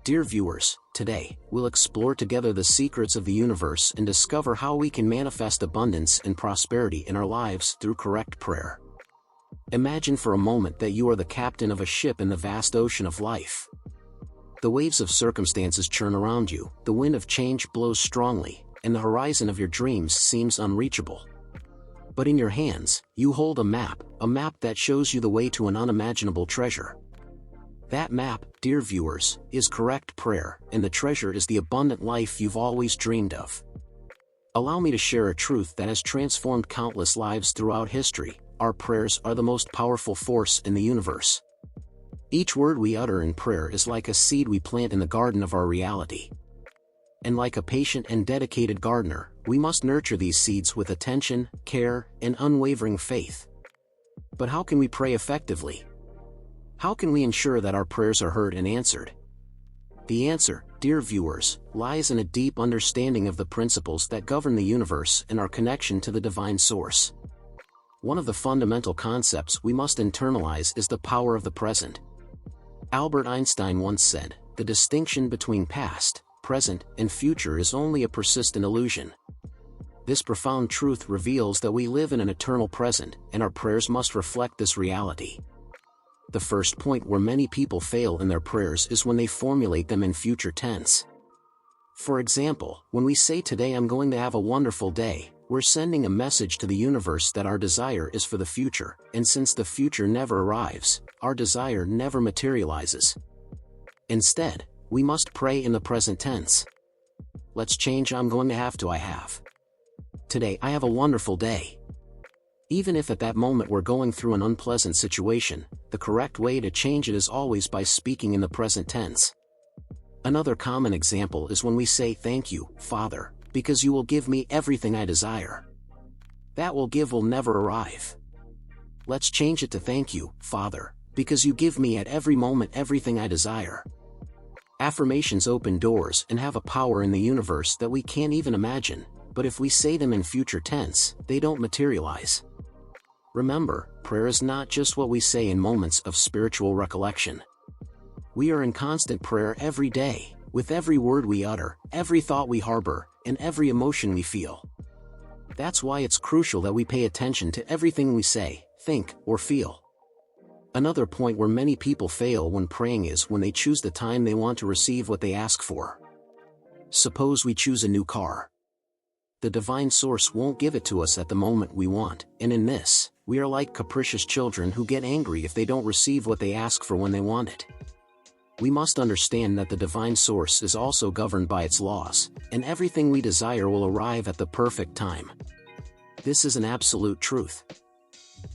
Dear viewers, today, we'll explore together the secrets of the universe and discover how we can manifest abundance and prosperity in our lives through correct prayer. Imagine for a moment that you are the captain of a ship in the vast ocean of life. The waves of circumstances churn around you, the wind of change blows strongly, and the horizon of your dreams seems unreachable. But in your hands, you hold a map that shows you the way to an unimaginable treasure. That map, dear viewers, is correct prayer, and the treasure is the abundant life you've always dreamed of. Allow me to share a truth that has transformed countless lives throughout history. Our prayers are the most powerful force in the universe. Each word we utter in prayer is like a seed we plant in the garden of our reality. And like a patient and dedicated gardener, we must nurture these seeds with attention, care, and unwavering faith. But how can we pray effectively? How can we ensure that our prayers are heard and answered? The answer, dear viewers, lies in a deep understanding of the principles that govern the universe and our connection to the divine source. One of the fundamental concepts we must internalize is the power of the present. Albert Einstein once said, "The distinction between past, present, and future is only a persistent illusion." This profound truth reveals that we live in an eternal present, and our prayers must reflect this reality. The first point where many people fail in their prayers is when they formulate them in future tense. For example, when we say today I'm going to have a wonderful day, we're sending a message to the universe that our desire is for the future, and since the future never arrives, our desire never materializes. Instead, we must pray in the present tense. Let's change I'm going to have to I have. Today I have a wonderful day. Even if at that moment we're going through an unpleasant situation, the correct way to change it is always by speaking in the present tense. Another common example is when we say thank you, Father, because you will give me everything I desire. That will never arrive. Let's change it to thank you, Father, because you give me at every moment everything I desire. Affirmations open doors and have a power in the universe that we can't even imagine, but if we say them in future tense, they don't materialize. Remember, prayer is not just what we say in moments of spiritual recollection. We are in constant prayer every day, with every word we utter, every thought we harbor, and every emotion we feel. That's why it's crucial that we pay attention to everything we say, think, or feel. Another point where many people fail when praying is when they choose the time they want to receive what they ask for. Suppose we choose a new car. The divine source won't give it to us at the moment we want, and in this, we are like capricious children who get angry if they don't receive what they ask for when they want it. We must understand that the divine source is also governed by its laws, and everything we desire will arrive at the perfect time. This is an absolute truth.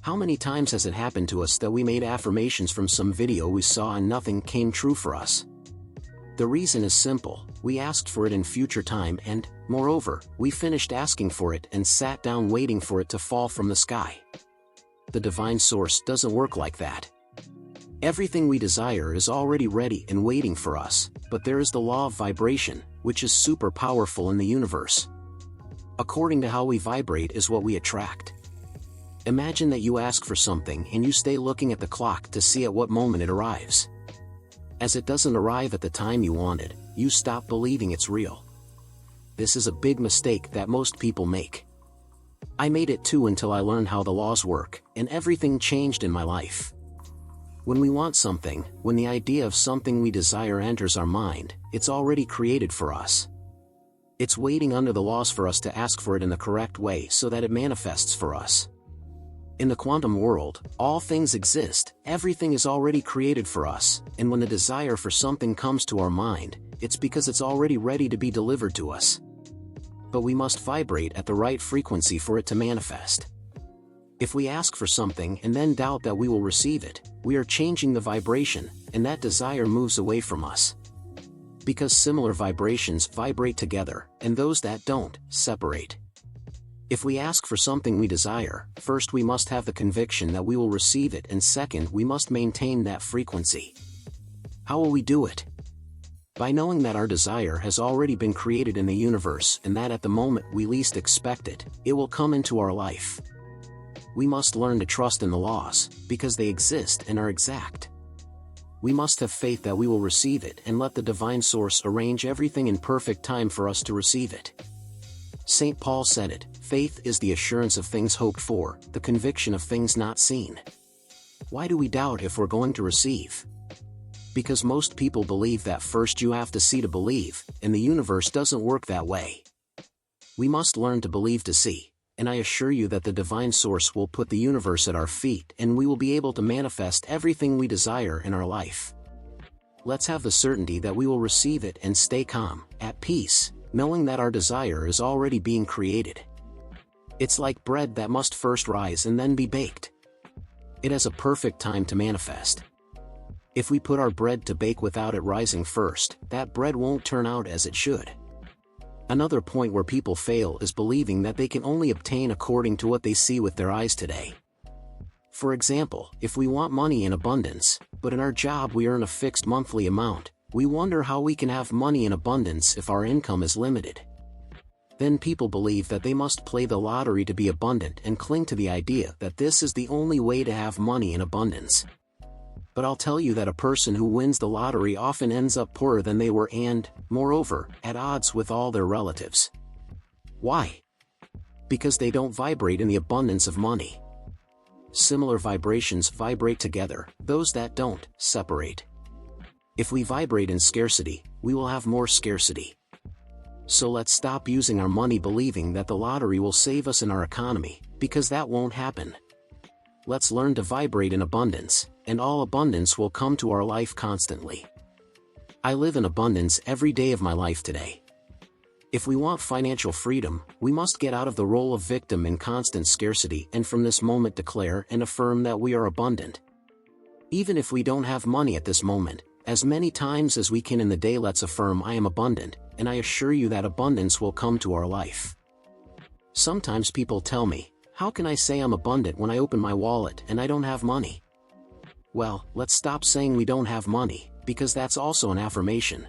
How many times has it happened to us that we made affirmations from some video we saw and nothing came true for us? The reason is simple: we asked for it in future time and, moreover, we finished asking for it and sat down waiting for it to fall from the sky. The divine source doesn't work like that. Everything we desire is already ready and waiting for us, but there is the law of vibration, which is super powerful in the universe. According to how we vibrate is what we attract. Imagine that you ask for something and you stay looking at the clock to see at what moment it arrives. As it doesn't arrive at the time you wanted, you stop believing it's real. This is a big mistake that most people make. I made it too until I learned how the laws work, and everything changed in my life. When we want something, when the idea of something we desire enters our mind, it's already created for us. It's waiting under the laws for us to ask for it in the correct way so that it manifests for us. In the quantum world, all things exist, everything is already created for us, and when the desire for something comes to our mind, it's because it's already ready to be delivered to us. But we must vibrate at the right frequency for it to manifest. If we ask for something and then doubt that we will receive it, we are changing the vibration, and that desire moves away from us. Because similar vibrations vibrate together, and those that don't, separate. If we ask for something we desire, first we must have the conviction that we will receive it, and second we must maintain that frequency. How will we do it? By knowing that our desire has already been created in the universe and that at the moment we least expect it, it will come into our life. We must learn to trust in the laws, because they exist and are exact. we must have faith that we will receive it and let the divine source arrange everything in perfect time for us to receive it. St. Paul said it, "Faith is the assurance of things hoped for, the conviction of things not seen." Why do we doubt if we're going to receive? Because most people believe that first you have to see to believe, and the universe doesn't work that way. We must learn to believe to see, and I assure you that the divine source will put the universe at our feet and we will be able to manifest everything we desire in our life. Let's have the certainty that we will receive it and stay calm, at peace, knowing that our desire is already being created. It's like bread that must first rise and then be baked. It has a perfect time to manifest. If we put our bread to bake without it rising first, that bread won't turn out as it should. Another point where people fail is believing that they can only obtain according to what they see with their eyes today. For example, if we want money in abundance, but in our job we earn a fixed monthly amount, we wonder how we can have money in abundance if our income is limited. Then people believe that they must play the lottery to be abundant and cling to the idea that this is the only way to have money in abundance. But I'll tell you that a person who wins the lottery often ends up poorer than they were and, moreover, at odds with all their relatives. Why? Because they don't vibrate in the abundance of money. Similar vibrations vibrate together, those that don't, separate. If we vibrate in scarcity, we will have more scarcity. So let's stop using our money believing that the lottery will save us in our economy, because that won't happen. Let's learn to vibrate in abundance, and all abundance will come to our life constantly. I live in abundance every day of my life today. If we want financial freedom, we must get out of the role of victim in constant scarcity and from this moment declare and affirm that we are abundant. Even if we don't have money at this moment, as many times as we can in the day let's affirm I am abundant, and I assure you that abundance will come to our life. Sometimes people tell me, how can I say I'm abundant when I open my wallet and I don't have money? Well, let's stop saying we don't have money, because that's also an affirmation.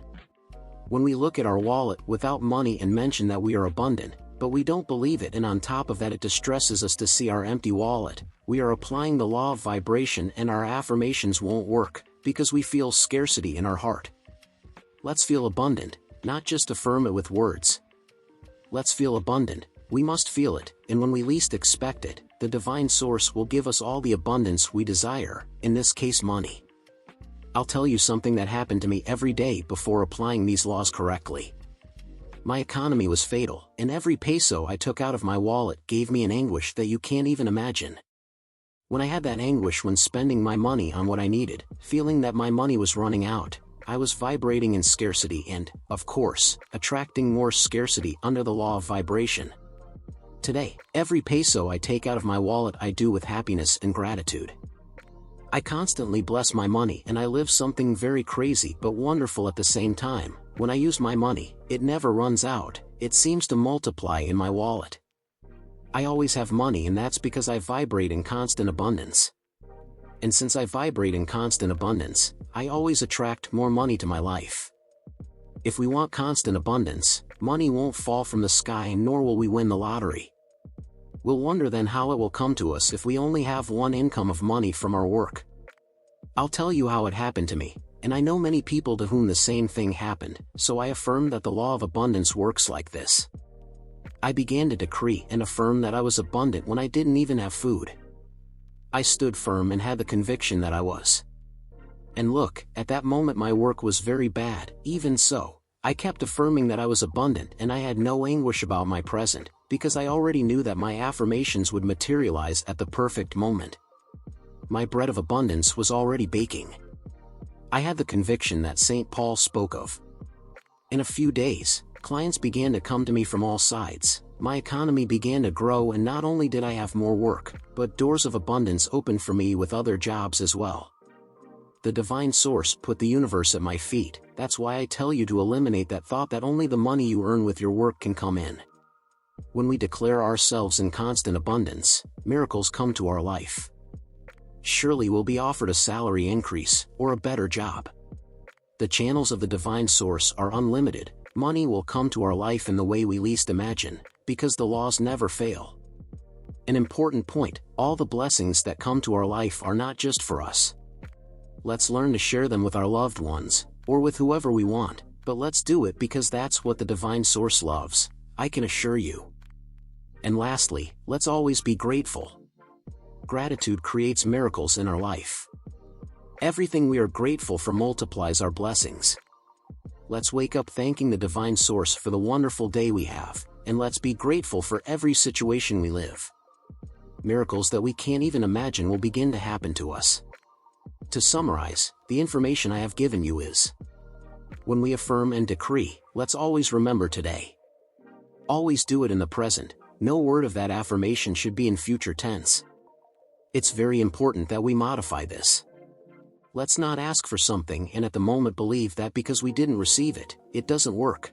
When we look at our wallet without money and mention that we are abundant, but we don't believe it and on top of that it distresses us to see our empty wallet, we are applying the law of vibration and our affirmations won't work, because we feel scarcity in our heart. Let's feel abundant, not just affirm it with words. Let's feel abundant. We must feel it, and when we least expect it, the divine source will give us all the abundance we desire, in this case money. I'll tell you something that happened to me every day before applying these laws correctly. My economy was fatal, and every peso I took out of my wallet gave me an anguish that you can't even imagine. When I had that anguish when spending my money on what I needed, feeling that my money was running out, I was vibrating in scarcity and, of course, attracting more scarcity under the law of vibration. Today, every peso I take out of my wallet I do with happiness and gratitude. I constantly bless my money and I live something very crazy but wonderful at the same time. When I use my money, it never runs out, it seems to multiply in my wallet. I always have money and that's because I vibrate in constant abundance. And since I vibrate in constant abundance, I always attract more money to my life. If we want constant abundance, money won't fall from the sky nor will we win the lottery. We'll wonder then how it will come to us if we only have one income of money from our work. I'll tell you how it happened to me, and I know many people to whom the same thing happened, so I affirm that the law of abundance works like this. I began to decree and affirm that I was abundant when I didn't even have food. I stood firm and had the conviction that I was. And look, at that moment my work was very bad. Even so, I kept affirming that I was abundant and I had no anguish about my present, because I already knew that my affirmations would materialize at the perfect moment. My bread of abundance was already baking. I had the conviction that St. Paul spoke of. In a few days, clients began to come to me from all sides, my economy began to grow and not only did I have more work, but doors of abundance opened for me with other jobs as well. The divine source put the universe at my feet. That's why I tell you to eliminate that thought that only the money you earn with your work can come in. When we declare ourselves in constant abundance, miracles come to our life. Surely we'll be offered a salary increase, or a better job. The channels of the divine source are unlimited. Money will come to our life in the way we least imagine, because the laws never fail. An important point, all the blessings that come to our life are not just for us. Let's learn to share them with our loved ones, or with whoever we want, but let's do it because that's what the divine source loves, I can assure you. And lastly, let's always be grateful. Gratitude creates miracles in our life. Everything we are grateful for multiplies our blessings. Let's wake up thanking the divine source for the wonderful day we have, and let's be grateful for every situation we live. Miracles that we can't even imagine will begin to happen to us. To summarize, the information I have given you is: when we affirm and decree, let's always remember today. Always do it in the present, no word of that affirmation should be in future tense. It's very important that we modify this. Let's not ask for something and at the moment believe that because we didn't receive it, it doesn't work.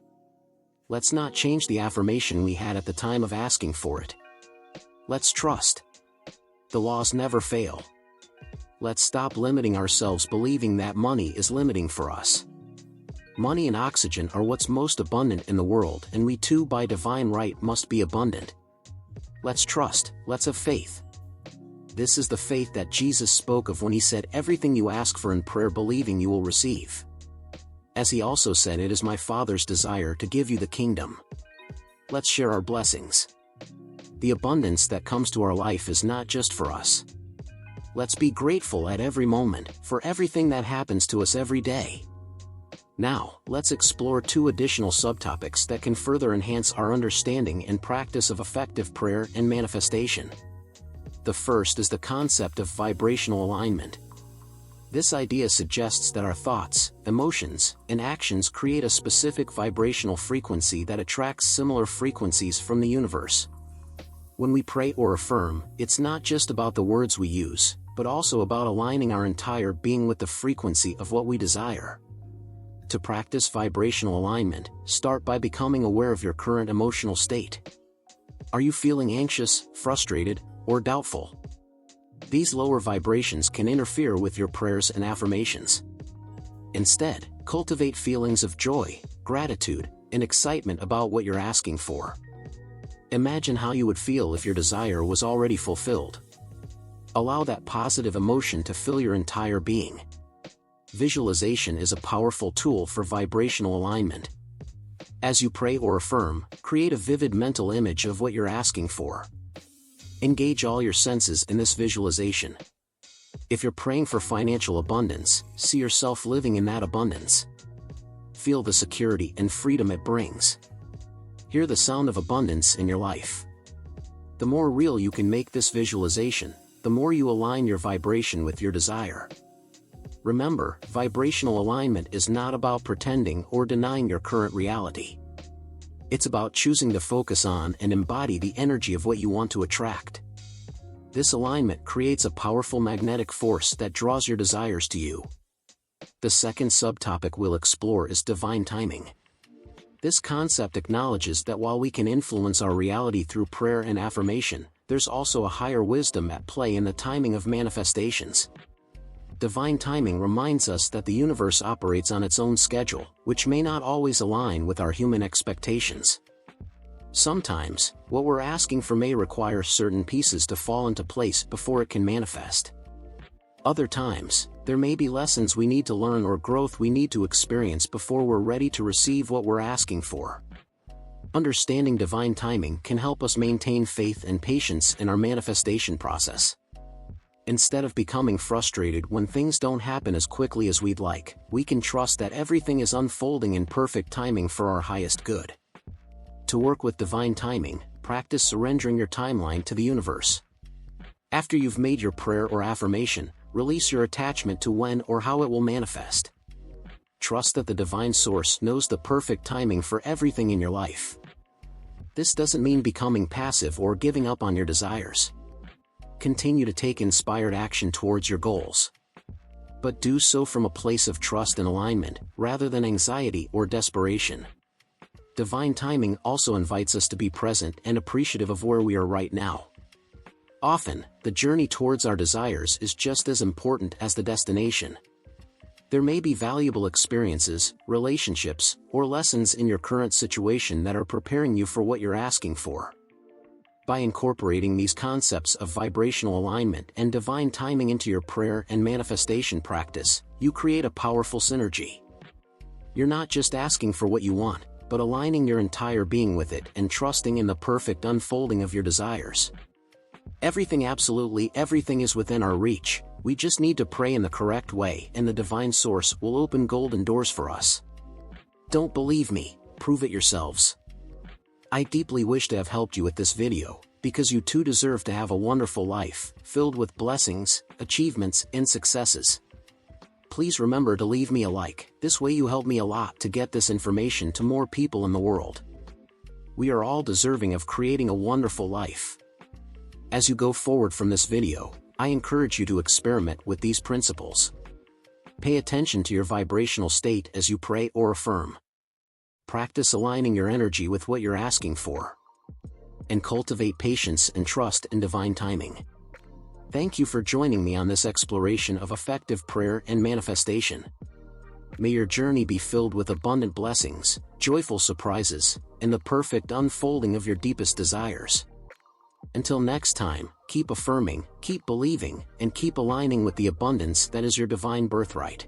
Let's not change the affirmation we had at the time of asking for it. Let's trust. The laws never fail. Let's stop limiting ourselves believing that money is limiting for us. Money and oxygen are what's most abundant in the world, and we too by divine right must be abundant. Let's trust, let's have faith. This is the faith that Jesus spoke of when he said, everything you ask for in prayer believing you will receive. As he also said, it is my Father's desire to give you the kingdom. Let's share our blessings. The abundance that comes to our life is not just for us. Let's be grateful at every moment, for everything that happens to us every day. Now, let's explore 2 additional subtopics that can further enhance our understanding and practice of effective prayer and manifestation. The first is the concept of vibrational alignment. This idea suggests that our thoughts, emotions, and actions create a specific vibrational frequency that attracts similar frequencies from the universe. When we pray or affirm, it's not just about the words we use, but also about aligning our entire being with the frequency of what we desire. To practice vibrational alignment, start by becoming aware of your current emotional state. Are you feeling anxious, frustrated, or doubtful? These lower vibrations can interfere with your prayers and affirmations. Instead, cultivate feelings of joy, gratitude, and excitement about what you're asking for. Imagine how you would feel if your desire was already fulfilled. Allow that positive emotion to fill your entire being. Visualization is a powerful tool for vibrational alignment. As you pray or affirm, create a vivid mental image of what you're asking for. Engage all your senses in this visualization. If you're praying for financial abundance, see yourself living in that abundance. Feel the security and freedom it brings. Hear the sound of abundance in your life. The more real you can make this visualization, the more you align your vibration with your desire. Remember, vibrational alignment is not about pretending or denying your current reality. It's about choosing to focus on and embody the energy of what you want to attract. This alignment creates a powerful magnetic force that draws your desires to you. The second subtopic we'll explore is divine timing. This concept acknowledges that while we can influence our reality through prayer and affirmation, there's also a higher wisdom at play in the timing of manifestations. Divine timing reminds us that the universe operates on its own schedule, which may not always align with our human expectations. Sometimes, what we're asking for may require certain pieces to fall into place before it can manifest. Other times, there may be lessons we need to learn or growth we need to experience before we're ready to receive what we're asking for. Understanding divine timing can help us maintain faith and patience in our manifestation process. Instead of becoming frustrated when things don't happen as quickly as we'd like, we can trust that everything is unfolding in perfect timing for our highest good. To work with divine timing, practice surrendering your timeline to the universe. After you've made your prayer or affirmation, release your attachment to when or how it will manifest. Trust that the divine source knows the perfect timing for everything in your life. This doesn't mean becoming passive or giving up on your desires. Continue to take inspired action towards your goals. But do so from a place of trust and alignment, rather than anxiety or desperation. Divine timing also invites us to be present and appreciative of where we are right now. Often, the journey towards our desires is just as important as the destination. There may be valuable experiences, relationships, or lessons in your current situation that are preparing you for what you're asking for. By incorporating these concepts of vibrational alignment and divine timing into your prayer and manifestation practice, you create a powerful synergy. You're not just asking for what you want, but aligning your entire being with it and trusting in the perfect unfolding of your desires. Everything, absolutely everything, is within our reach. We just need to pray in the correct way, and the divine source will open golden doors for us. Don't believe me? Prove it yourselves. I deeply wish to have helped you with this video, because you too deserve to have a wonderful life, filled with blessings, achievements, and successes. Please remember to leave me a like, this way you help me a lot to get this information to more people in the world. We are all deserving of creating a wonderful life. As you go forward from this video, I encourage you to experiment with these principles. Pay attention to your vibrational state as you pray or affirm. Practice aligning your energy with what you're asking for. And cultivate patience and trust in divine timing. Thank you for joining me on this exploration of effective prayer and manifestation. May your journey be filled with abundant blessings, joyful surprises, and the perfect unfolding of your deepest desires. Until next time, keep affirming, keep believing, and keep aligning with the abundance that is your divine birthright.